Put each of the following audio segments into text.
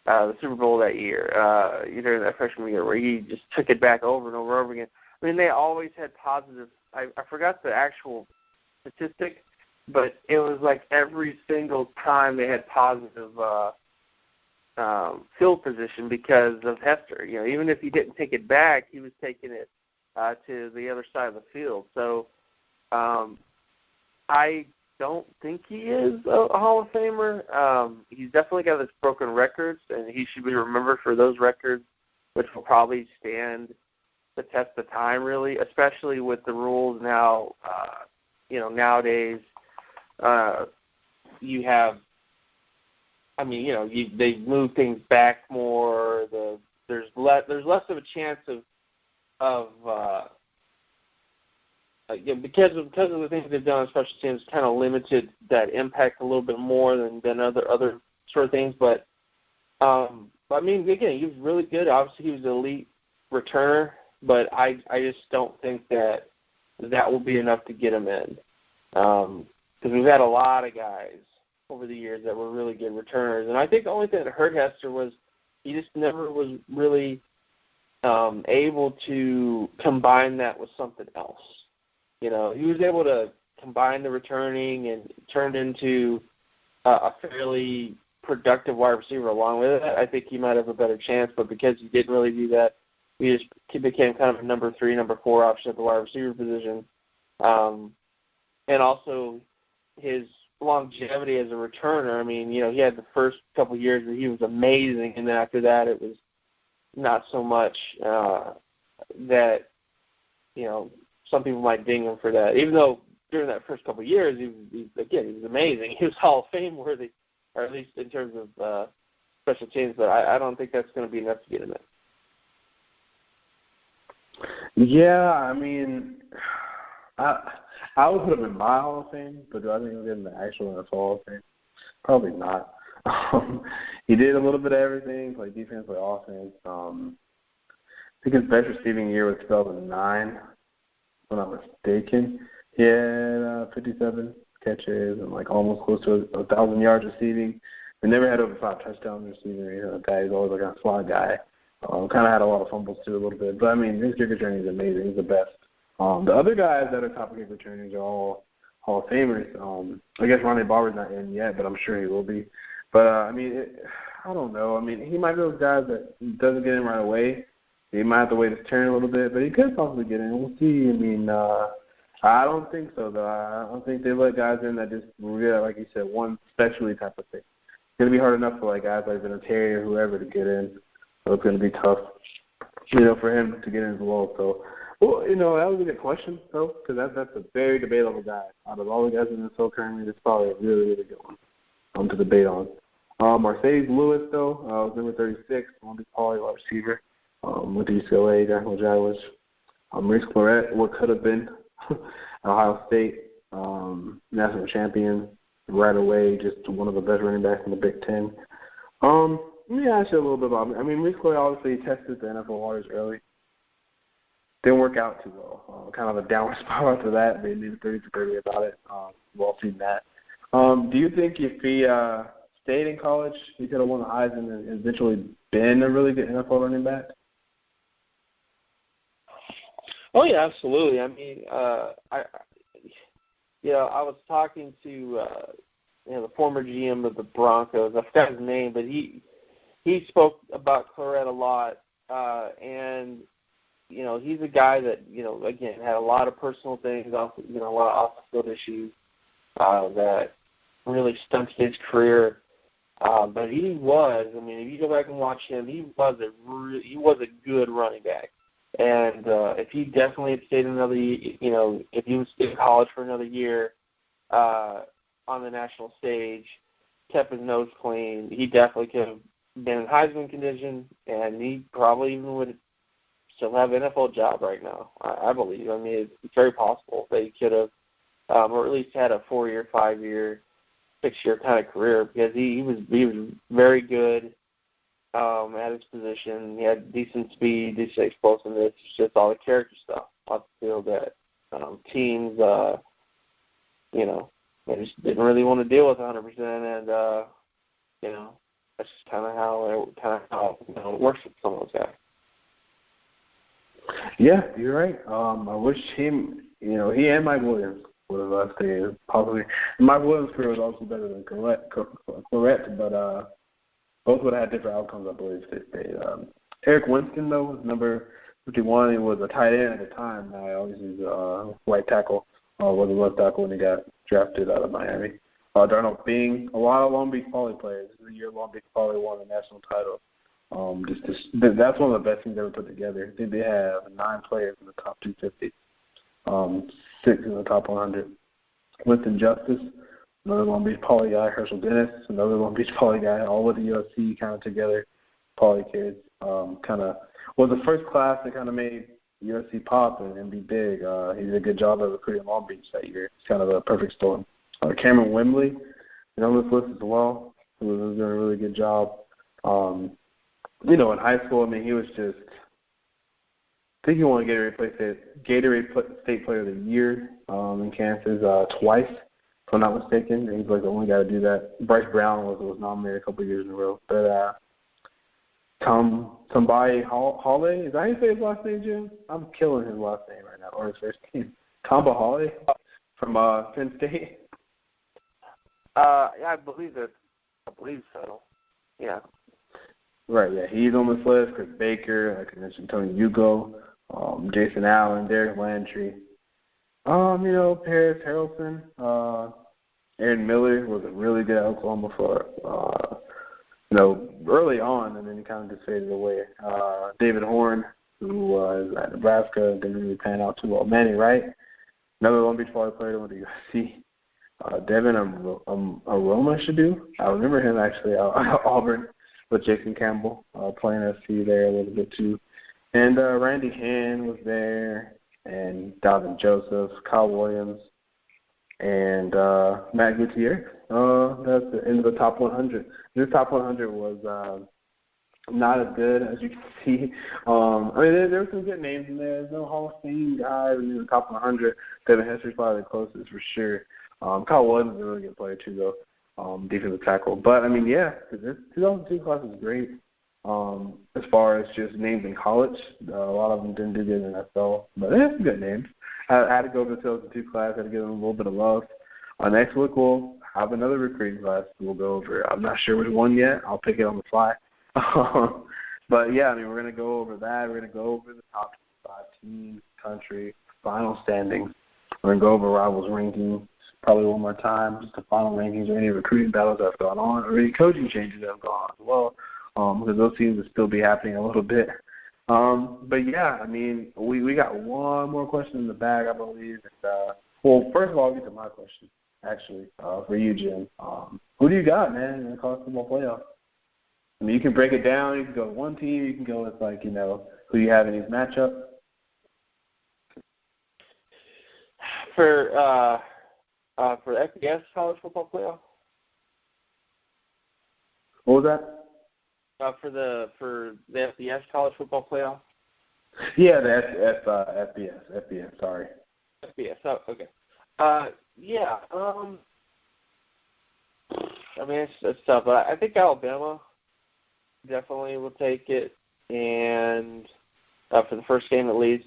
the Super Bowl that year, during that freshman year, where he just took it back over and over and over again. I mean, they always had positive. I forgot the actual statistic, but it was like every single time they had positive field position because of Hester. You know, even if he didn't take it back, he was taking it to the other side of the field. So I don't think he is a Hall of Famer. He's definitely got his broken records, and he should be remembered for those records, which will probably stand the test of time, really, especially with the rules now. Nowadays, you have, they've moved things back more. There's less of a chance because of the things they've done on special teams, kind of limited that impact a little bit more than other sort of things. But again, he was really good. Obviously, he was an elite returner, but I just don't think that will be enough to get him in. Because we've had a lot of guys over the years that were really good returners. And I think the only thing that hurt Hester was he just never was really able to combine that with something else. You know, he was able to combine the returning and turned into a fairly productive wide receiver along with it. I think he might have a better chance, but because he didn't really do that, he became kind of a number 3, number 4 option at the wide receiver position. And also his longevity as a returner. I mean, you know, he had the first couple of years where he was amazing, and then after that it was not so much that, you know, some people might ding him for that. Even though during that first couple of years, he was amazing. He was Hall of Fame worthy, or at least in terms of special teams, but I don't think that's going to be enough to get him in. Yeah, I mean, I would put him in my Hall of Fame, but do I think he'll get in the actual NFL Hall of Fame? Probably not. He did a little bit of everything, played defense, played offense. I think his best receiving year was 2009, if I'm not mistaken. He had 57 catches and like almost close to 1,000 yards receiving. He never had over 5 touchdowns receiving. You know, guy who's always like a slot guy. Kind of had a lot of fumbles too a little bit. But, I mean, his kick returning is amazing. He's the best. The other guys that are top kick returners are all Hall of Famers. I guess Ronnie Barber's not in yet, but I'm sure he will be. But, I don't know. I mean, he might be those guys that doesn't get in right away. He might have to wait his turn a little bit, but he could possibly get in. We'll see. I mean, I don't think so, though. I don't think they let guys in that just, like you said, one specialty type of thing. It's going to be hard enough for like guys like Vinatieri or whoever to get in. So it's going to be tough, you know, for him to get in as well. So, well, you know, that was a good question, though, because that's a very debatable guy. Out of all the guys in the NFL currently, that's probably a really, really good one to debate on. Mercedes Lewis, though, was number 36, on the Poly wide receiver. With UCLA, Jacksonville Jaguars. Maurice Clarett, what could have been Ohio State national champion right away, just one of the best running backs in the Big Ten. Let me ask you a little bit about him. I mean, Maurice Clarett obviously tested the NFL waters early. Didn't work out too well. Kind of a downward spiral after that. They needed 30 about it. We've all seen that. Do you think if he stayed in college, he could have won the Heisman and eventually been a really good NFL running back? Oh yeah, absolutely. I mean, I was talking to the former GM of the Broncos. I forgot his name, but he spoke about Clarett a lot, and you know, he's a guy that, you know, again, had a lot of personal things, also, you know, a lot of off-the-field issues that really stunted his career. But he was, I mean, if you go back and watch him, he was a good running back. And if he definitely had stayed another, you know, if he was in college for another year on the national stage, kept his nose clean, he definitely could have been in Heisman condition, and he probably even would still have an NFL job right now, I believe. I mean, it's very possible that he could have, or at least had a 4-year, 5-year, 6-year kind of career, because he was very good at his position. He had decent speed, decent explosiveness. It's just all the character stuff off the field that teams, you know, they just didn't really want to deal with 100%. And, you know, That's just kind of how it works with some of those guys. Yeah, you're right. I wish him, he and Mike Williams would have stayed possibly. Mike Williams' career was also better than Correct, but both would have had different outcomes, I believe, if they stayed. Eric Winston, though, was number 51. He was a tight end at the time. Now, obviously, he's a right tackle. Was a left tackle when he got drafted out of Miami. Darnell Bing, a lot of Long Beach Poly players. This year, Long Beach Poly won a national title. That's one of the best things ever put together. I think they have 9 players in the top 250, 6 in the top 100. Winston Justice, another Long Beach Poly guy. Herschel Dennis, another Long Beach Poly guy. All with the USC kind of together. Poly kids. Kind of was the first class that kind of made USC pop and be big. He did a good job of recruiting Long Beach that year. It's kind of a perfect storm. Cameron Wembley, on this list as well, who was doing a really good job. In high school, I mean, he was just, I think he won Gatorade State Player of the Year in Kansas twice, if I'm not mistaken. He's like the only guy to do that. Bryce Brown was nominated a couple of years in a row. But Tombai Hale, is that how you say his last name, Jim? I'm killing his last name right now, or his first name. Tamba Hale from Penn State. I believe so. Yeah. Right, yeah. He's on this list. Chris Baker, like I mentioned, Tony Hugo, Jason Allen, Derek Landry. Paris Harrelson, Aaron Miller was really good at Oklahoma for, early on, and then he kind of just faded away. David Horn, who was at Nebraska, didn't really pan out too well. Manny Wright, another Long Beach Poly player with the USC. Devin Aroma should do. I remember him actually at Auburn with Jason Campbell playing SC there a little bit too. And Randy Hand was there, and Dalvin Joseph, Kyle Williams, and Matt Gutierrez. That's the end of the top 100. This top 100 was not as good as you can see. There were some good names in there. There's no Hall of Fame guys in the top 100. Devin Hester's probably the closest for sure. Kyle Williams is a really good player too, though, defensive tackle. But, this 2002 class is great as far as just names in college. A lot of them didn't do good in the NFL, but they have some good names. I had to go to the 2002 class. I had to give them a little bit of love. Next week we'll have another recruiting class we'll go over. I'm not sure which one yet. I'll pick it on the fly. But, yeah, we're going to go over that. We're going to go over the top 5 teams, country, final standings. We're going to go over rivals rankings probably one more time, just the final rankings or any recruiting battles that have gone on or any coaching changes that have gone on as well, because those seems to still be happening a little bit. But, yeah, we got one more question in the bag, I believe. Well, first of all, I'll get to my question, actually, for you, Jim. Who do you got, man, in the college football playoff? You can break it down. You can go with one team. You can go with, who you have in these matchups. For the FBS college football playoff? What was that? For the FBS college football playoff? Yeah, the FBS, sorry. FBS, oh, okay. Yeah, it's tough, but I think Alabama definitely will take it, and for the first game at least.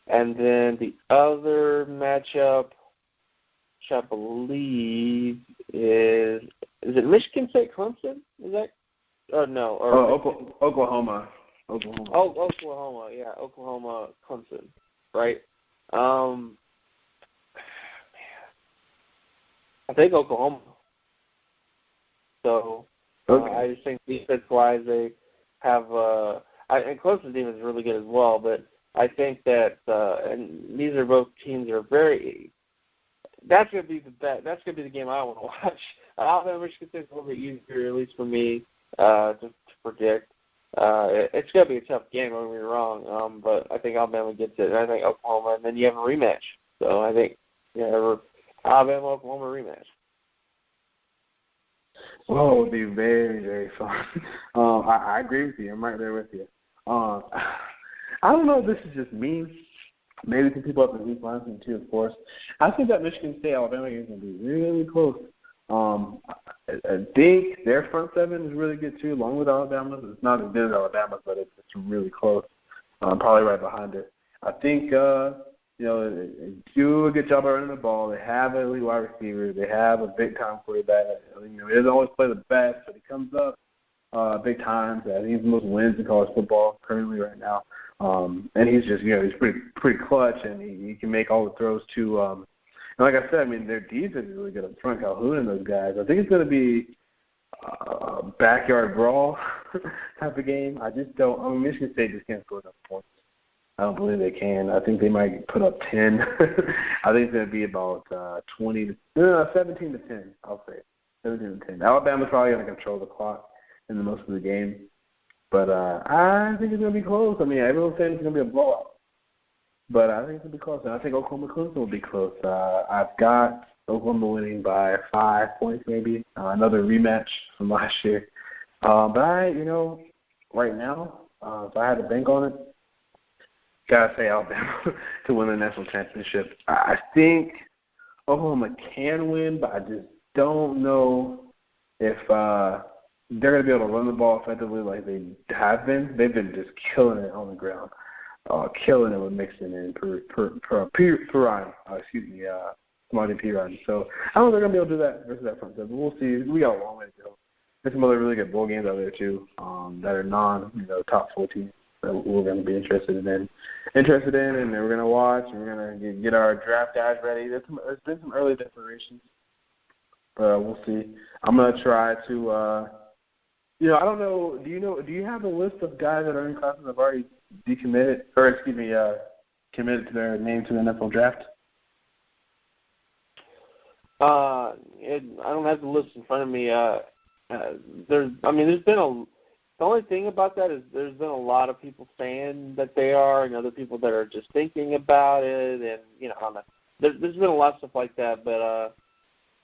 And then the other matchup, which I believe is it Michigan State Clemson? Is that? Oh no. Oklahoma. Oh, Oklahoma. Yeah, Oklahoma Clemson. Right. Man, I think Oklahoma. So I just think defense-wise they have. And Clemson's defense is really good as well, but I think that, and these are both teams that are very. That's going to be that's going to be the game I want to watch. Alabama, Michigan State's a little bit easier, at least for me, to predict. It's going to be a tough game. Don't get me wrong, but I think Alabama gets it, and I think Oklahoma, and then you have a rematch. So I think Alabama Oklahoma rematch. Well, it would be very, very fun. I agree with you. I'm right there with you. I don't know if this is just me. Maybe some people up in East Lansing too, of course. I think that Michigan State-Alabama game is going to be really close. I think their front seven is really good too, along with Alabama's. It's not as good as Alabama's, but it's really close. Probably right behind it. I think do a good job of running the ball. They have an elite wide receiver. They have a big time quarterback. He doesn't always play the best, but he comes up big times. I think he's the most wins in college football currently right now. And he's just he's pretty clutch, and he can make all the throws too. And like I said, I mean, their defense is really good up front. Calhoun and those guys. I think it's going to be a backyard brawl type of game. I just don't. I mean, Michigan State just can't score enough points. I don't believe they can. I think they might put up 10. I think it's going to be about 17 to 10. I'll say 17 to 10. Alabama's probably going to control the clock in the most of the game, but I think it's going to be close. I mean, everyone's saying it's going to be a blowout, but I think it's going to be close. And I think Oklahoma-Clemson will be close. I've got Oklahoma winning by 5 points, maybe another rematch from last year. But right now, if I had to bank on it, gotta say Alabama to win the national championship. I think Oklahoma can win, but I just don't know if they're going to be able to run the ball effectively like they have been. They've been just killing it on the ground, killing it with Mixon and Perine. Smarty Perine. So I don't know if they're going to be able to do that versus that front seven. But we'll see. We got a long way to go. There's some other really good bowl games out there too that are top 14. We're going to be interested in, and we're going to watch, and we're going to get our draft guys ready. There's been some early declarations, but we'll see. I'm going to try to, I don't know. Do you have a list of guys that are in classes that have already committed to their name to the NFL draft? I don't have the list in front of me. There's been the only thing about that is there's been a lot of people saying that they are, and other people that are just thinking about it, and there's been a lot of stuff like that. But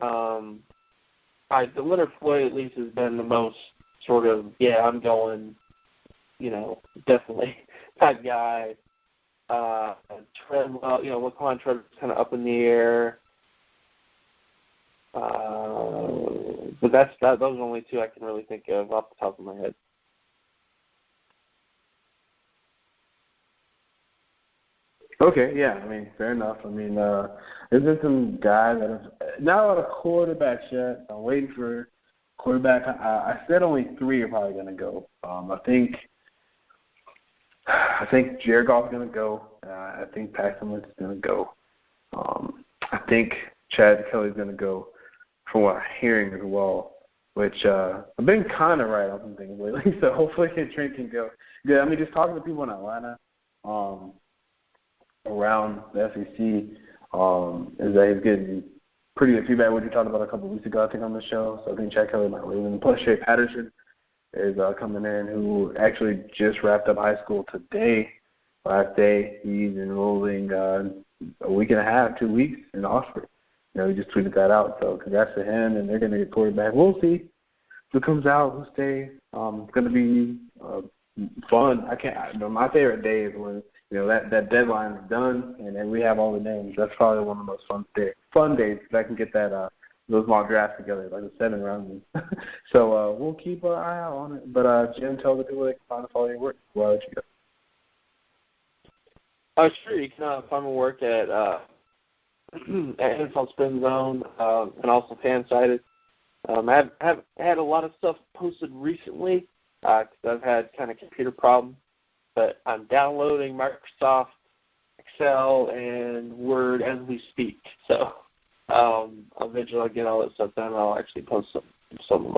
the Leonard Floyd at least has been the most sort of I'm going, definitely that guy. Treadwell, Laquan Treadwell's kind of up in the air. But those are the only two I can really think of off the top of my head. Okay, yeah, fair enough. There's been some guys that have not a lot of quarterbacks yet. I'm waiting for quarterback. I said only 3 are probably going to go. I think Jared Goff's going to go. I think Paxton Lynch is going to go. I think Chad Kelly's going to go, from what I'm hearing as well, which I've been kind of right on some things lately, so hopefully Trent can go. Good. Just talking to people in Atlanta, around the SEC, is that he's getting pretty good feedback, what you talked about a couple of weeks ago, I think, on the show. So I think Chad Kelly might leave. And plus, Shea Patterson is coming in, who actually just wrapped up high school today, last day. He's enrolling a week and a half, 2 weeks in Oxford. He just tweeted that out. So congrats to him, and they're going to get quarterback. We'll see who comes out, who stays. It's going to be fun. My favorite day is when that deadline is done, and then we have all the names. That's probably one of the most fun days, because I can get those mock drafts together, like the 7 rounds. So we'll keep an eye out on it. But Jim, tell the people they can find to follow your work. Why don't you go? Sure. You can find my work at NFL Spin Zone and also Fansided. I have had a lot of stuff posted recently because I've had kind of computer problems. But I'm downloading Microsoft Excel and Word as we speak. So eventually I'll get all that stuff done, and I'll actually post some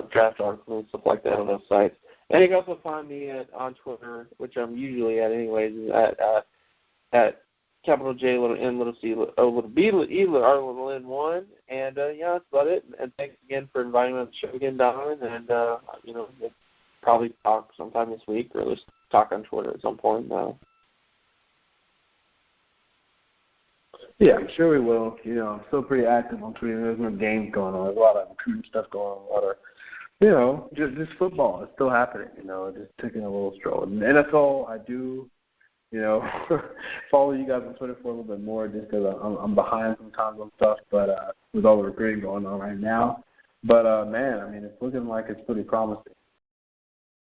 draft articles and stuff like that on those sites. And you can also find me on Twitter, which I'm usually at anyways, at capital J, little N, little C, O, little B, little E, little R, little N, 1. And, that's about it. And thanks again for inviting me on the show again, Don. And, we'll probably talk sometime this week, or at least talk on Twitter at some point now. Yeah, I'm sure we will. I'm still pretty active on Twitter. There's no games going on. There's a lot of recruiting stuff going on. A lot of, just football. It's still happening. Just taking a little stroll. In the NFL, I do follow you guys on Twitter for a little bit more just because I'm behind sometimes on stuff, but with all the recruiting going on right now. But, man, I mean, it's looking like it's pretty promising.